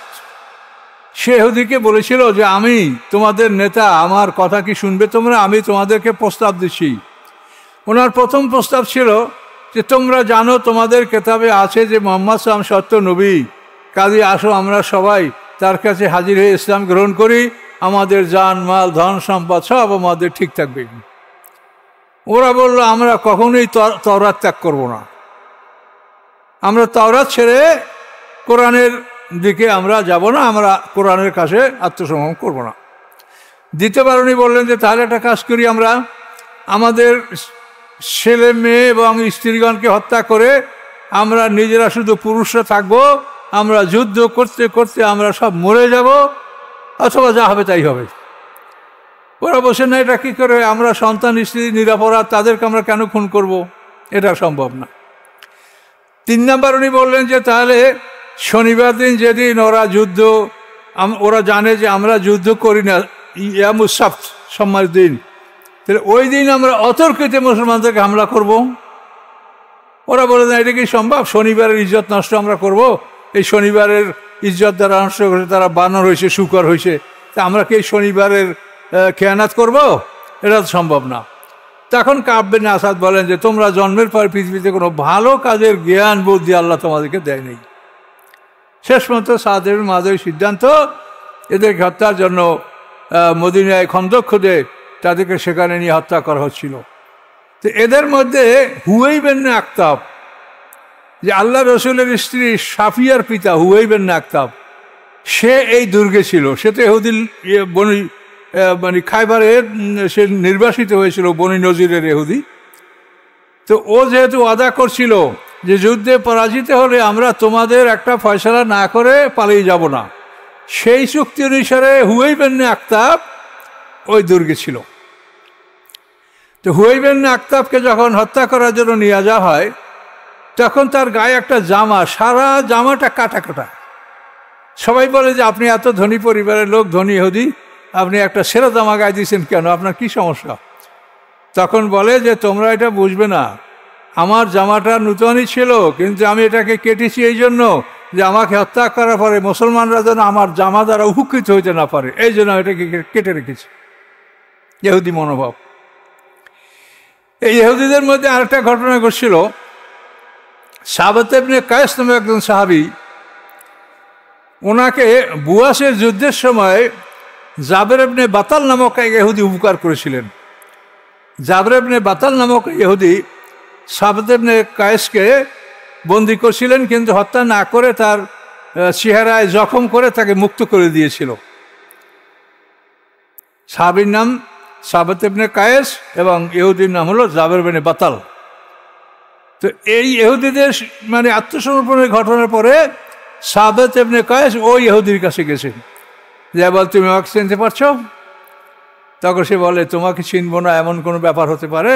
সে ইহুদিকে বলেছিল যে আমি তোমাদের নেতা, আমার কথা কি শুনবে তোমরা? আমি তোমাদেরকে প্রস্তাব দিচ্ছি। ওনার প্রথম প্রস্তাব ছিল যে তোমরা জানো তোমাদের কেতাবে আছে যে মুহাম্মদ সাল্লাল্লাহু আলাইহি ওয়াসাল্লাম সত্য নবী, কাজে আসো আমরা সবাই তার কাছে হাজির হয়ে ইসলাম গ্রহণ করি, আমাদের জান মাল ধন সম্পদ সব আমাদের ঠিক থাকবে। ওরা বলল আমরা কখনোই তাওরাত ত্যাগ করব না, আমরা তাওরাত ছেড়ে কোরআনের দিকে আমরা যাব না, আমরা কোরআনের কাছে আত্মসমর্পণ করব না। দ্বিতীয়বার উনি বললেন যে তাহলে একটা কাজ করি, আমরা আমাদের ছেলে মেয়ে এবং স্ত্রীগণকে হত্যা করে আমরা নিজেরা শুধু পুরুষরা থাকবো, আমরা যুদ্ধ করতে করতে আমরা সব মরে যাব, অথবা যা হবে তাই হবে। ওরা বসে না, এটা কী করে, আমরা সন্তান স্ত্রী নিরাপরাধ, তাদেরকে আমরা কেন খুন করব? এটা সম্ভব না। 3 নাম্বার উনি বললেন যে তাহলে শনিবার দিন যেদিন ওরা জানে যে আমরা যুদ্ধ করি না, ইয়ামুস সাবত, সোমবার দিন, তাহলে ওই দিন আমরা অতর্কিতে মুসলমানদেরকে হামলা করব। ওরা বলে না এটা কি সম্ভব? শনিবারের ইজ্জত নষ্ট আমরা করব? এই শনিবারের ইজ্জত দ্বারা নষ্ট করে তারা বানর হয়েছে, শুকর হয়েছে, তা আমরা কি এই শনিবারের খেয়ানাত করব? এটা সম্ভব না। তখন কাব বিন আসাদ বলেন যে তোমরা জন্মের পর পৃথিবীতে কোনো ভালো কাজের জ্ঞান বুদ্ধি আল্লাহ তোমাদেরকে দেয় নেই। শেষ পর্যন্ত সাদ ইবনে মুআজের সিদ্ধান্ত, এদেরকে হত্যার জন্য মদিনায় খন্দক খুদে তাদেরকে সেখানে নিয়ে হত্যা করা হচ্ছিল। তো এদের মধ্যে হুয়াইব ইবনে আখতাব, যে আল্লাহ রসুলের স্ত্রী সাফিয়ার পিতা হুয়াইব ইবনে আখতাব, সে এই দুর্গে ছিল। সে তো ইহুদি মানে খাইবারের সে নির্বাসিত হয়েছিল, বনি নজিরের ইহুদি। তো ও যেহেতু ওয়াদা করছিল যে যুদ্ধে পরাজিত হলে আমরা তোমাদের একটা ফয়সালা না করে পালিয়ে যাব না, সেই চুক্তি অনুসারে হুয়াইব ইবনে আখতাব ওই দুর্গে ছিল। তো হুয়াইব ইবনে আখতাবকে যখন হত্যা করার জন্য নিয়ে যাওয়া হয়, তখন তার গায়ে একটা জামা, সারা জামাটা কাটা কাটা। সবাই বলে যে আপনি এত ধনী পরিবারের লোক, ধনী ইহুদি, আপনি একটা সেরা জামা গায়ে দিয়েছেন কেন, আপনার কি সমস্যা? তখন বলে যে তোমরা এটা বুঝবে না, আমার জামাটা নূতনই ছিল, কিন্তু আমি এটাকে কেটেছি এই জন্য যে আমাকে হত্যা করার পরে মুসলমানরা যেন আমার জামা দ্বারা উপকৃত হইতে না পারে, এই জন্য এটাকে কেটে রেখেছি। ইহুদি মনোভাব। এই ইহুদিদের মধ্যে আরেকটা ঘটনা ঘটছিল। সাবাত ইবনে কায়েস নামে একজন সাহাবী, ওনাকে বুয়াসের যুদ্ধের সময় জাবের ইবনে বাতাল নামক এক ইহুদি উপকার করেছিলেন। জাবের ইবনে বাতাল নামক ইহুদি সাবাত ইবনে কায়েসকে বন্দী করছিলেন, কিন্তু হত্যা না করে তার চেহারায় জখম করে তাকে মুক্ত করে দিয়েছিল। সাহাবীর নাম সাবাত ইবনে কায়েস এবং ইহুদির নাম হলো জাবের ইবনে বাতাল। তো এই ইহুদিদের মানে আত্মসমর্পণের ঘটনার পরে সাবাত ইবনে কায়েস ওই ইহুদির কাছে গেছে, যে বল তুমি আমাকে চিনতে পারছো? তখন সে বলে তোমাকে চিনবো না এমন কোনো ব্যাপার হতে পারে?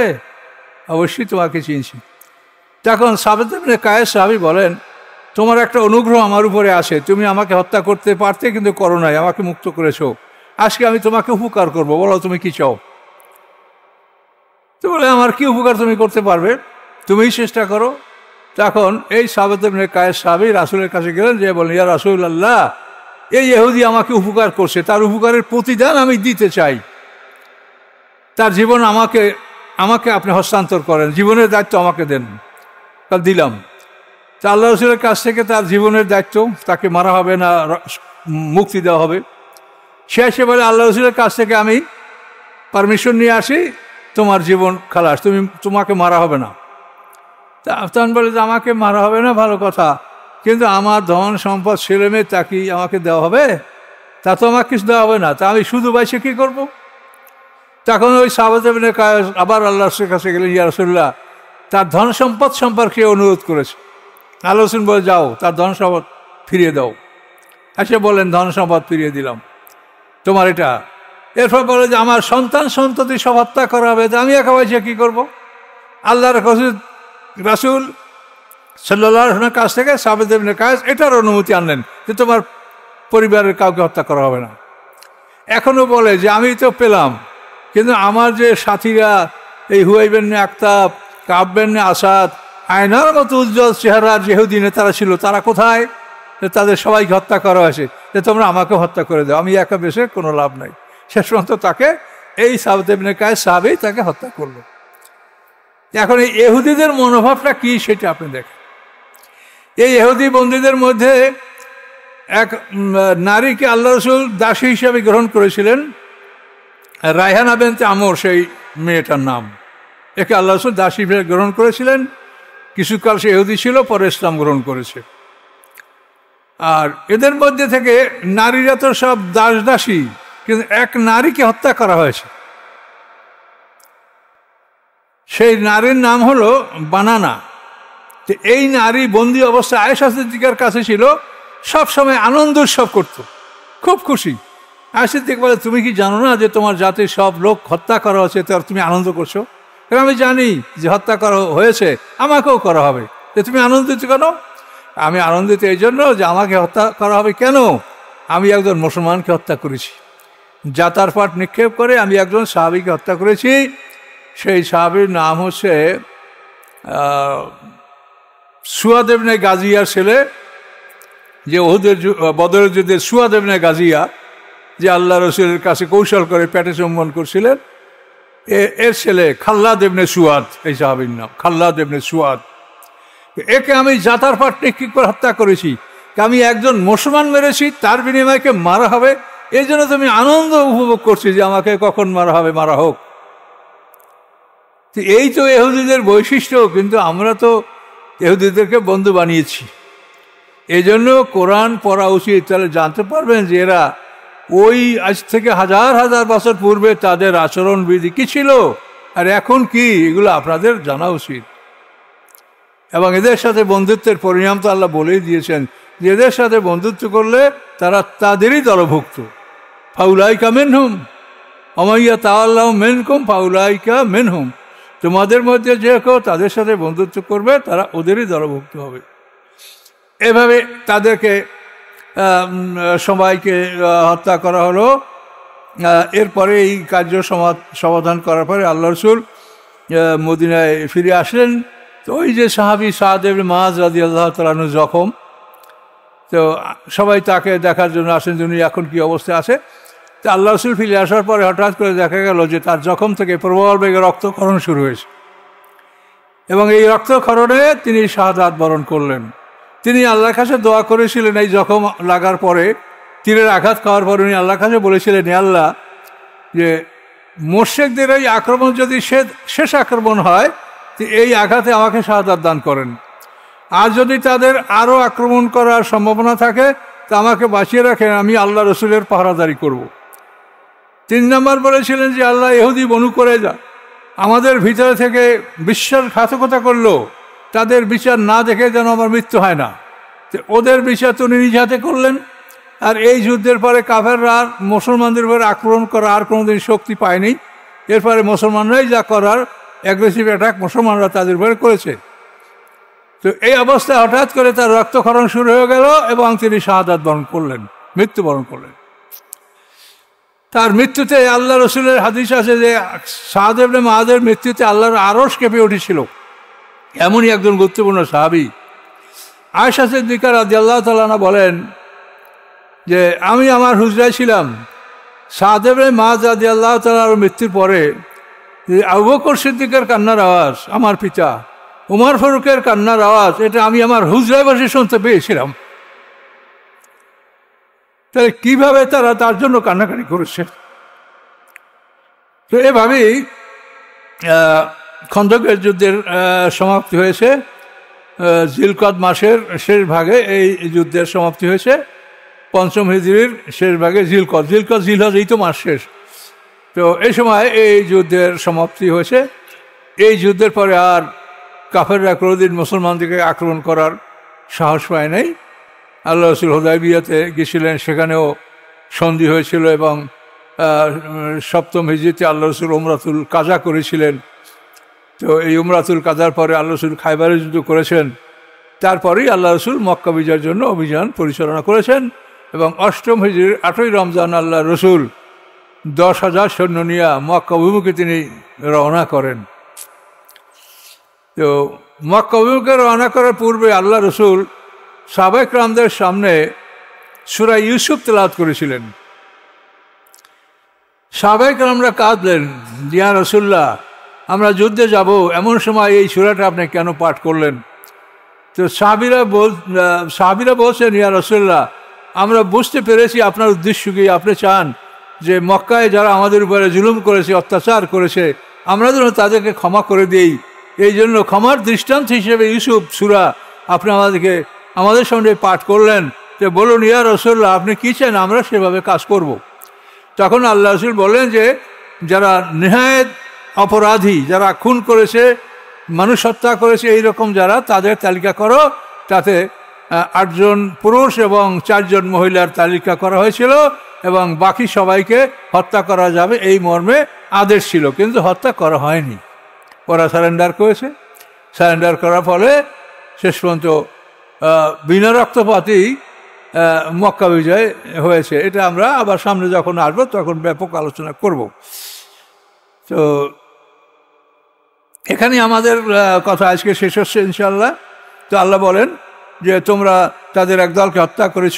অবশ্যই তোমাকে চিনছি। তখন সাবাত ইবনে কায়েস সাহাবী বলেন তোমার একটা অনুগ্রহ আমার উপরে আছে, তুমি আমাকে হত্যা করতে পারতে কিন্তু করো নাই, আমাকে মুক্ত করেছো, আজকে আমি তোমাকে উপকার করবো, বলো তুমি কি চাও? তো বলে আমার কি উপকার তুমি করতে পারবে, তুমিই চেষ্টা করো। তখন এই সাবাত ইবনে কায়েস সাহাবী রাসূলের কাছে গেলেন, যে বলেন ইয়া রাসূলুল্লাহ, এই ইহুদি আমাকে উপকার করছে, তার উপকারের প্রতিদান আমি দিতে চাই, তার জীবন আমাকে আমাকে আপনি হস্তান্তর করেন, জীবনের দায়িত্ব আমাকে দেন। তা দিলাম। তা আল্লাহ রসুলের কাছ থেকে তার জীবনের দায়িত্ব, তাকে মারা হবে না মুক্তি দেওয়া হবে, সে এসে বলে আল্লাহ রসুলের কাছ থেকে আমি পারমিশন নিয়ে আসি, তোমার জীবন খালাস, তোমাকে মারা হবে না। তখন বলে যে আমাকে মারা হবে না, ভালো কথা, কিন্তু আমার ধন সম্পদ ছেলে মেয়ে তা কি আমাকে দেওয়া হবে? তা তো আমাকে কিছু দেওয়া হবে না, তা আমি শুধু বাইসে কী করবো? তখন ওই সাহাবায়ে কেরাম আবার আল্লাহ রসুলের কাছে গেলেন, ইয়া রাসূলুল্লাহ, তার ধন সম্পদ সম্পর্কে অনুরোধ করেছে। আল্লাহ রসুল বলে যাও, তার ধন সম্পদ ফিরিয়ে দাও। এসে বলেন ধন সম্পদ ফিরিয়ে দিলাম তোমার এটা। এরপর বলে যে আমার সন্তান সন্ততি সব হত্যা করা হবে, তো আমি একা বাইসে কী করবো? আল্লাহর রাসূল সাল্লাল্লাহু আলাইহি ওয়াসাল্লামের কাছ থেকে সাহাবায়ে কেরাম এটার অনুমতি আনলেন যে তোমার পরিবারের কাউকে হত্যা করা হবে না। এখনও বলে যে আমি তো পেলাম, কিন্তু আমার যে সাথীরা এই হুয়াইব ইবনে আখতাব, কাব ইবনে আসাদ, আয়নার মতো উজ্জ্বল চেহারার ইহুদি নেতারা ছিল, তারা কোথায়? তাদের সবাইকে হত্যা করা হয়েছে, যে তোমরা আমাকে হত্যা করে দাও, আমি একা বেশে কোনো লাভ নাই। শেষ পর্যন্ত তাকে এই সাহাবায়ে কেরাম সাহাবেই তাকে হত্যা করলো। এখন এই ইহুদিদের মনোভাবটা কি সেটা আপনি দেখেন। এই ইহুদি বন্দীদের মধ্যে এক নারীকে আল্লাহ রসুল দাসী হিসাবে গ্রহণ করেছিলেন, রায়হানা বিনতে আমর সেই মেয়েটার নাম। একে আল্লাহ রসুল দাসী হিসেবে গ্রহণ করেছিলেন। কিছুকাল সে ইহুদি ছিল, পরে ইসলাম গ্রহণ করেছে। আর এদের মধ্যে থেকে নারীরা তো সব দাসী, কিন্তু এক নারীকে হত্যা করা হয়েছে। সেই নারীর নাম হলো বানানা। তো এই নারী বন্দি অবস্থায় আয়েশা সিদ্দিকার কাছে ছিল, সব সময় আনন্দ উৎসব করত, খুব খুশি। আয়েশা সিদ্দিক বলে, তুমি কি জানো না যে তোমার জাতির সব লোক হত্যা করা হয়েছে, তো তুমি আনন্দ করছো? আমি জানি যে হত্যা করা হয়েছে, আমাকেও করা হবে, যে তুমি আনন্দিত কেন? আমি আনন্দিত এই জন্য যে আমাকে হত্যা করা হবে। কেন? আমি একজন মুসলমানকে হত্যা করেছি, জাতার পাট নিক্ষেপ করে আমি একজন সাহাবীকে হত্যা করেছি। সেই সাহাবীর নাম হচ্ছে সুয়াদ ইবনে গাজিয়ার ছেলে, যে ওহুদের বদরের যুদ্ধে সুয়াদ ইবনে গাজিয়া, যে আল্লাহ রসুলের কাছে কৌশল করে পেটে চুম্বন করছিলেন, এর ছেলে খাল্লাদ ইবনে সুয়াদ, এই সাহাবীর নাম খাল্লাদ ইবনে সুয়াদ। একে আমি জাতার পাট নিক্ষেপ করে হত্যা করেছি, আমি একজন মুসলমান মেরেছি, তার বিনিময়কে মারা হবে, এই জন্য তুমি আনন্দ উপভোগ করছি যে আমাকে কখন মারা হবে, মারা হোক। এই তো ইহুদিদের বৈশিষ্ট্য, কিন্তু আমরা তো ইহুদিদেরকে বন্ধু বানিয়েছি। এই জন্য কোরআন পড়া উচিত, তাহলে জানতে পারবেন যে এরা ওই আজ থেকে হাজার হাজার বছর পূর্বে তাদের আচরণবিধি কি ছিল আর এখন কি, এগুলো আপনাদের জানা উচিত। এবং এদের সাথে বন্ধুত্বের পরিণাম তো আল্লাহ বলেই দিয়েছেন যে এদের সাথে বন্ধুত্ব করলে তারা তাদেরই দলভুক্ত। ফাউলাইকা মিনহুম ওমাইয়া তাআল্লাহু মিনকুম ফাউলাইকা মিনহুম, তোমাদের মধ্যে যে কেউ তাদের সাথে বন্ধুত্ব করবে তারা ওদেরই দলভুক্ত হবে। এভাবে তাদেরকে সবাইকে হত্যা করা হলো। এরপরে এই কার্য সমাধান করার পরে আল্লাহ রসুল মদিনায় ফিরে আসলেন। তো ওই যে সাহাবী সাদ ইবনে মুআয রাদিয়াল্লাহু তাআলা আনহু জখম, তো সবাই তাকে দেখার জন্য আসেন, উনি এখন কি অবস্থায় আছে। তো আল্লাহ রসুল ফিরে আসার পরে হঠাৎ করে দেখা গেল যে তার জখম থেকে প্রবল বেগে রক্তক্ষরণ শুরু হয়েছে, এবং এই রক্তক্ষরণে তিনি শাহাদাত বরণ করলেন। তিনি আল্লাহর কাছে দোয়া করেছিলেন, এই জখম লাগার পরে, তীরের আঘাত খাওয়ার পরে উনি আল্লাহর কাছে বলেছিলেন, হে আল্লাহ, যে মুশরিকদের এই আক্রমণ যদি শেষ আক্রমণ হয়, তো এই আঘাতে আমাকে শাহাদাত দান করেন। আর যদি তাদের আরও আক্রমণ করার সম্ভাবনা থাকে তা আমাকে বাঁচিয়ে রাখেন, আমি আল্লাহ রসুলের পাহারাদারি করব। 3 নম্বর বলেছিলেন যে আল্লাহ, ইহুদি বনু কুরাইজা আমাদের ভিতরে থেকে বিশ্বাসঘাতকতা করলো, তাদের বিচার না দেখে যেন আমার মৃত্যু হয় না। তো ওদের বিচার তো উনি নিজ হাতে করলেন। আর এই যুদ্ধের পরে কাফেররা আর মুসলমানদের উপরে আক্রমণ করা আর কোনোদিন শক্তি পায়নি। এরপরে মুসলমানরাই যা করার অ্যাগ্রেসিভ অ্যাটাক মুসলমানরা তাদের উপরে করেছে। তো এই অবস্থায় হঠাৎ করে তার রক্তক্ষরণ শুরু হয়ে গেল এবং তিনি শাহাদাত বরণ করলেন, মৃত্যুবরণ করলেন। তার মৃত্যুতে আল্লাহ রসুলের হাদিস আছে যে সাদ ইবনে মুআযের মৃত্যুতে আল্লাহর আরশ কেঁপে উঠেছিল, এমনই একজন গুরুত্বপূর্ণ সাহাবী। আয়েশা সিদ্দিকা রাদিয়াল্লাহু তাআলা আনহা বলেন যে আমি আমার হুজরায় ছিলাম, সাদ ইবনে মুআয রাদিয়াল্লাহু তাআলার মৃত্যুর পরে আবু বকর সিদ্দিকের কান্নার আওয়াজ, আমার পিতা উমর ফারুকের কান্নার আওয়াজ, এটা আমি আমার হুজরায় বসে শুনতে পেয়েছিলাম। তাহলে কিভাবে তারা তার জন্য কান্নাকাটি করেছে। তো এভাবেই খন্দকের যুদ্ধের সমাপ্তি হয়েছে। জিলকদ মাসের শেষ ভাগে এই যুদ্ধের সমাপ্তি হয়েছে। পঞ্চম হিজরির শেষ ভাগে জিলকদ জিলহজ, এই তো মাস শেষ। তো এই সময় এই যুদ্ধের সমাপ্তি হয়েছে। এই যুদ্ধের পরে আর কাফেররা কোনোদিন মুসলমানদেরকে আক্রমণ করার সাহস পায় নাই। আল্লাহ রাসূল হুদায়বিয়াতে গেছিলেন, সেখানেও সন্ধি হয়েছিল এবং সপ্তম হিজরিতে আল্লাহ রাসূল উমরাতুল কাজা করেছিলেন। তো এই উমরাতুল কাজার পরে আল্লাহ রাসূল খায়বারের যুদ্ধ করেছেন। তারপরেই আল্লাহ রাসূল মক্কা বিজয়ের জন্য অভিযান পরিচালনা করেছেন এবং অষ্টম হিজরির 8ই রমজান আল্লাহ রাসূল 10,000 সৈন্য নিয়ে মক্কা অভিমুখে তিনি রওনা করেন। তো মক্কা অভিমুখে রওনা করার পূর্বে আল্লাহ রাসূল সাহাবায়ে কেরামদের সামনে সূরা ইউসুফ তেলাওয়াত করেছিলেন। সাহাবায়ে কেরামরা কাঁদলেন, ইয়া রাসূলুল্লাহ আমরা যুদ্ধে যাব, এমন সময় এই সূরাটা আপনি কেন পাঠ করলেন? তো সাহাবীরা বলছেন, ইয়া রাসূলুল্লাহ আমরা বুঝতে পেরেছি আপনার উদ্দেশ্য কি। আপনি চান যে মক্কায় যারা আমাদের উপরে জুলুম করেছে, অত্যাচার করেছে, আমরা যেন তাদেরকে ক্ষমা করে দিই। এই জন্য ক্ষমার দৃষ্টান্ত হিসেবে ইউসুফ সূরা আপনি আমাদের সামনে পাঠ করলেন। তো বলুন ইয়া রাসূলুল্লাহ আপনি কী চান, আমরা সেভাবে কাজ করব। তখন আল্লাহ রাসূল বললেন যে যারা নেহায়েত অপরাধী, যারা খুন করেছে, মানুষ হত্যা করেছে, এইরকম যারা, তাদের তালিকা করো। তাতে 8 জন পুরুষ এবং 4 জন মহিলার তালিকা করা হয়েছিল এবং বাকি সবাইকে হত্যা করা যাবে এই মর্মে আদেশ ছিল, কিন্তু হত্যা করা হয়নি। ওরা সারেন্ডার করেছে। সারেন্ডার করার ফলে শেষ পর্যন্ত বিনা রক্তপাতেই মক্কা বিজয় হয়েছে। এটা আমরা আবার সামনে যখন আসবো তখন ব্যাপক আলোচনা করব। তো এখানে আমাদের কথা আজকে শেষ হচ্ছে ইনশাআল্লাহ। তো আল্লাহ বলেন যে তোমরা তাদের একদলকে হত্যা করেছ,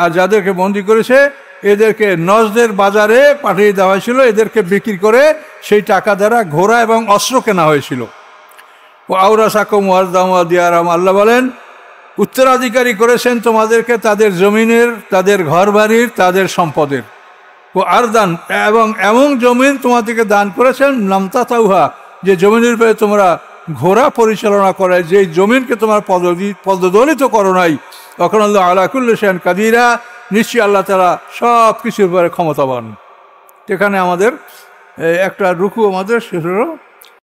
আর যাদেরকে বন্দী করেছে এদেরকে নজদের বাজারে পাঠিয়ে দেওয়া হয়েছিল। এদেরকে বিক্রি করে সেই টাকা দ্বারা ঘোড়া এবং অস্ত্র কেনা হয়েছিল। ও আওরাসাকুম ওয়ারদাম ওয়া দিয়ারাম, আল্লাহ বলেন উত্তরাধিকারী করেছেন তোমাদেরকে তাদের জমিনের, তাদের ঘরবাড়ির, তাদের সম্পদের। ও আরদান, এবং এমন জমিন তোমাদেরকে দান করেছেন নামতাতাউহা, যে জমিনের উপরে তোমরা ঘোড়া পরিচালনা করে, যে জমিনকে তোমরা পদদলিত করো নাই। তখন আল্লাহ আলা কুল্লি শাইইন কাদিরা, নিশ্চয়ই আল্লাহ তাআলা সব কিছুর উপরে ক্ষমতাবান। এখানে আমাদের একটা রুকু আমাদের শেষ হলো।